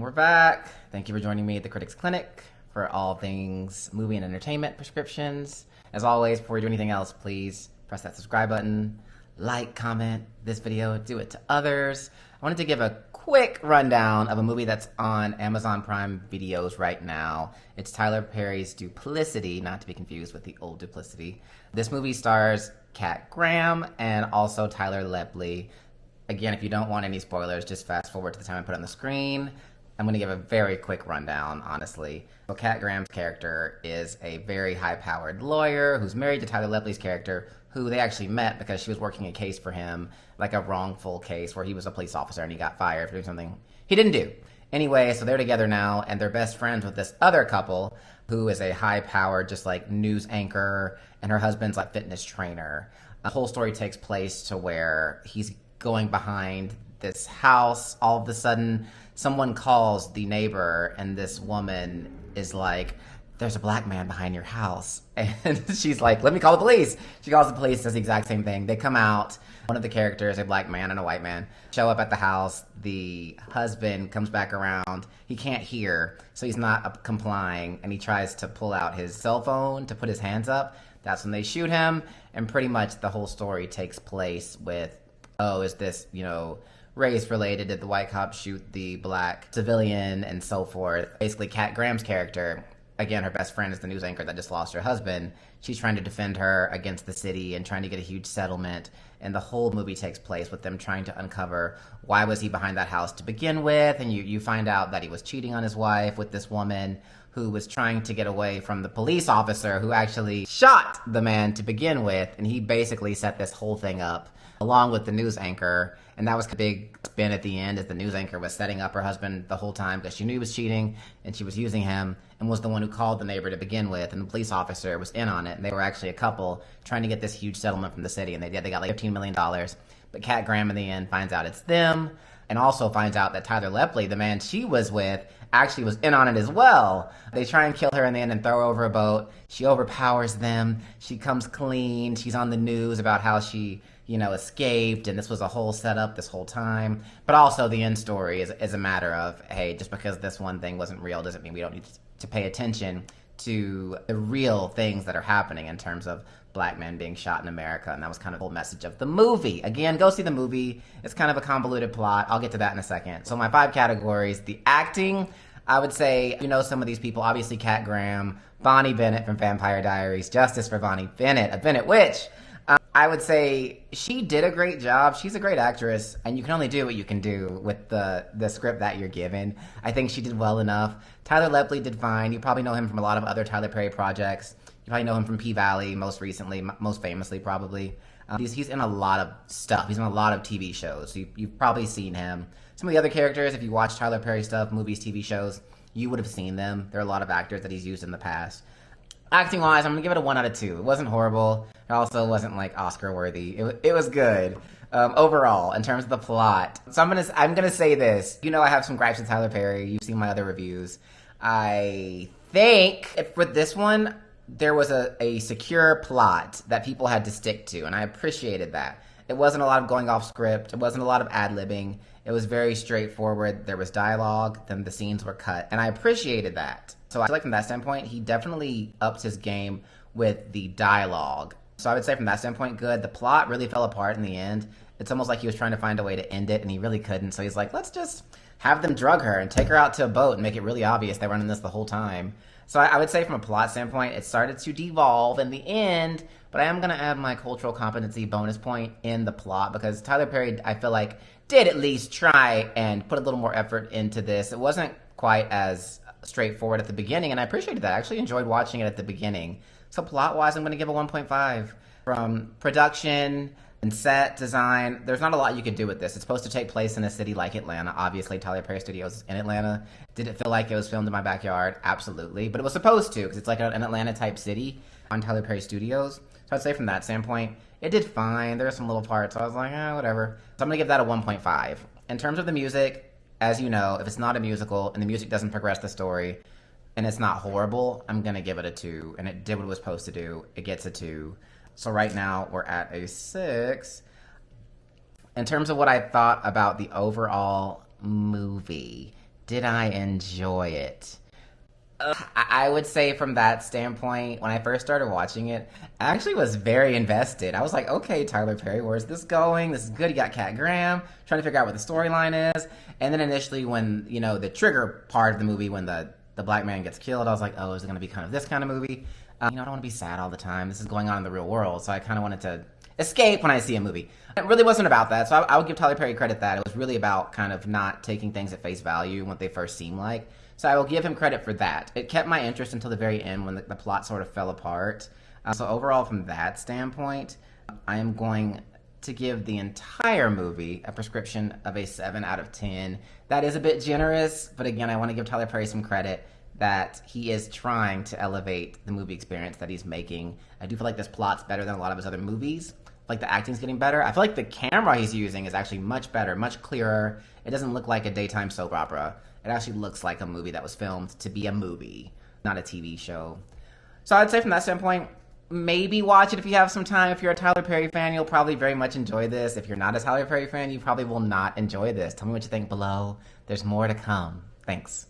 we're back. Thank you for joining me at the Critics Clinic for all things movie and entertainment prescriptions. As always, before you do anything else, please press that subscribe button, like, comment this video, do it to others. I wanted to give a quick rundown of a movie that's on Amazon Prime Videos right now. It's Tyler Perry's Duplicity, not to be confused with the old Duplicity. This movie stars Kat Graham and also Tyler Lepley. Again, if you don't want any spoilers, just fast forward to the time I put on the screen. I'm going to give a very quick rundown, honestly. So Kat Graham's character is a very high-powered lawyer who's married to Tyler Lepley's character, who they actually met because she was working a case for him, like a wrongful case where he was a police officer and he got fired for doing something he didn't do. Anyway, so they're together now, and they're best friends with this other couple who is a high-powered, just like news anchor, and her husband's like fitness trainer. The whole story takes place to where he's going behind this house. All of a sudden, someone calls the neighbor, and this woman is like, "There's a black man behind your house." And she's like, "Let me call the police." She calls the police, does the exact same thing. They come out. One of the characters, a black man and a white man, show up at the house. The husband comes back around. He can't hear, so he's not complying, and he tries to pull out his cell phone to put his hands up. That's when they shoot him, and pretty much the whole story takes place with, oh, is this, race related? Did the white cop shoot the black civilian and so forth? Basically, Kat Graham's character, again, her best friend is the news anchor that just lost her husband. She's trying to defend her against the city and trying to get a huge settlement. And the whole movie takes place with them trying to uncover why was he behind that house to begin with. And you find out that he was cheating on his wife with this woman who was trying to get away from the police officer who actually shot the man to begin with. And he basically set this whole thing up along with the news anchor. And that was a big spin at the end, as the news anchor was setting up her husband the whole time because she knew he was cheating and she was using him, and was the one who called the neighbor to begin with, and the police officer was in on it. And they were actually a couple trying to get this huge settlement from the city, and they did. They got like $15 million. But Kat Graham in the end finds out it's them, and also finds out that Tyler Lepley, the man she was with, actually was in on it as well. They try and kill her in the end and throw her over a boat. She overpowers them. She comes clean. She's on the news about how she escaped, and this was a whole setup this whole time. But also the end story is a matter of, hey, just because this one thing wasn't real doesn't mean we don't need to pay attention to the real things that are happening in terms of black men being shot in America. And that was kind of the whole message of the movie. Again, go see the movie. It's kind of a convoluted plot. I'll get to that in a second. So my 5 categories: the acting, I would say, some of these people, obviously Kat Graham, Bonnie Bennett from Vampire Diaries, justice for Bonnie Bennett, a Bennett witch. I would say she did a great job. She's a great actress, and you can only do what you can do with the script that you're given. I think she did well enough. Tyler Lepley did fine. You probably know him from a lot of other Tyler Perry projects. You probably know him from P-Valley most recently, most famously probably. He's in a lot of stuff. He's in a lot of TV shows. So you've probably seen him. Some of the other characters, if you watch Tyler Perry stuff, movies, TV shows, you would have seen them. There are a lot of actors that he's used in the past. Acting-wise, I'm going to give it a 1 out of 2. It wasn't horrible. It also wasn't, Oscar-worthy. It was good. Overall, in terms of the plot. So I'm gonna say this. I have some gripes with Tyler Perry. You've seen my other reviews. I think with this one, there was a secure plot that people had to stick to, and I appreciated that. It wasn't a lot of going off script. It wasn't a lot of ad-libbing. It was very straightforward. There was dialogue, then the scenes were cut, and I appreciated that. So I feel like from that standpoint, he definitely upped his game with the dialogue. So I would say from that standpoint, good. The plot really fell apart in the end. It's almost like he was trying to find a way to end it, and he really couldn't. So he's like, let's just have them drug her and take her out to a boat and make it really obvious they're running this the whole time. So I would say from a plot standpoint, it started to devolve in the end, but I am going to add my cultural competency bonus point in the plot, because Tyler Perry, I feel like, did at least try and put a little more effort into this. It wasn't quite as straightforward at the beginning, and I appreciated that. I actually enjoyed watching it at the beginning. So plot-wise, I'm going to give a 1.5. From production and set design, there's not a lot you could do with this. It's supposed to take place in a city like Atlanta. Obviously, Tyler Perry Studios is in Atlanta. Did it feel like it was filmed in my backyard? Absolutely. But it was supposed to, because it's like an Atlanta-type city on Tyler Perry Studios. So I'd say from that standpoint, it did fine. There were some little parts, so I was like, whatever. So I'm going to give that a 1.5. In terms of the music, as you know, if it's not a musical and the music doesn't progress the story and it's not horrible, I'm going to give it a 2. And it did what it was supposed to do. It gets a 2. So right now, we're at a 6. In terms of what I thought about the overall movie, did I enjoy it? I would say from that standpoint, when I first started watching it, I actually was very invested. I was like, okay, Tyler Perry, where's this going? This is good. You got Cat Graham, trying to figure out what the storyline is. And then initially when, the trigger part of the movie, when the black man gets killed, I was like, oh, is it going to be kind of this kind of movie? I don't want to be sad all the time. This is going on in the real world. So I kind of wanted to escape when I see a movie. It really wasn't about that. So I would give Tyler Perry credit that. It was really about kind of not taking things at face value what they first seem like. So I will give him credit for that. It kept my interest until the very end when the plot sort of fell apart. So overall, from that standpoint, I am going to give the entire movie a prescription of a 7 out of 10. That is a bit generous, but again, I want to give Tyler Perry some credit that he is trying to elevate the movie experience that he's making. I do feel like this plot's better than a lot of his other movies. Like the acting's getting better. I feel like the camera he's using is actually much better, much clearer. It doesn't look like a daytime soap opera. It actually looks like a movie that was filmed to be a movie, not a TV show. So I'd say from that standpoint, maybe watch it if you have some time. If you're a Tyler Perry fan, you'll probably very much enjoy this. If you're not a Tyler Perry fan, you probably will not enjoy this. Tell me what you think below. There's more to come. Thanks.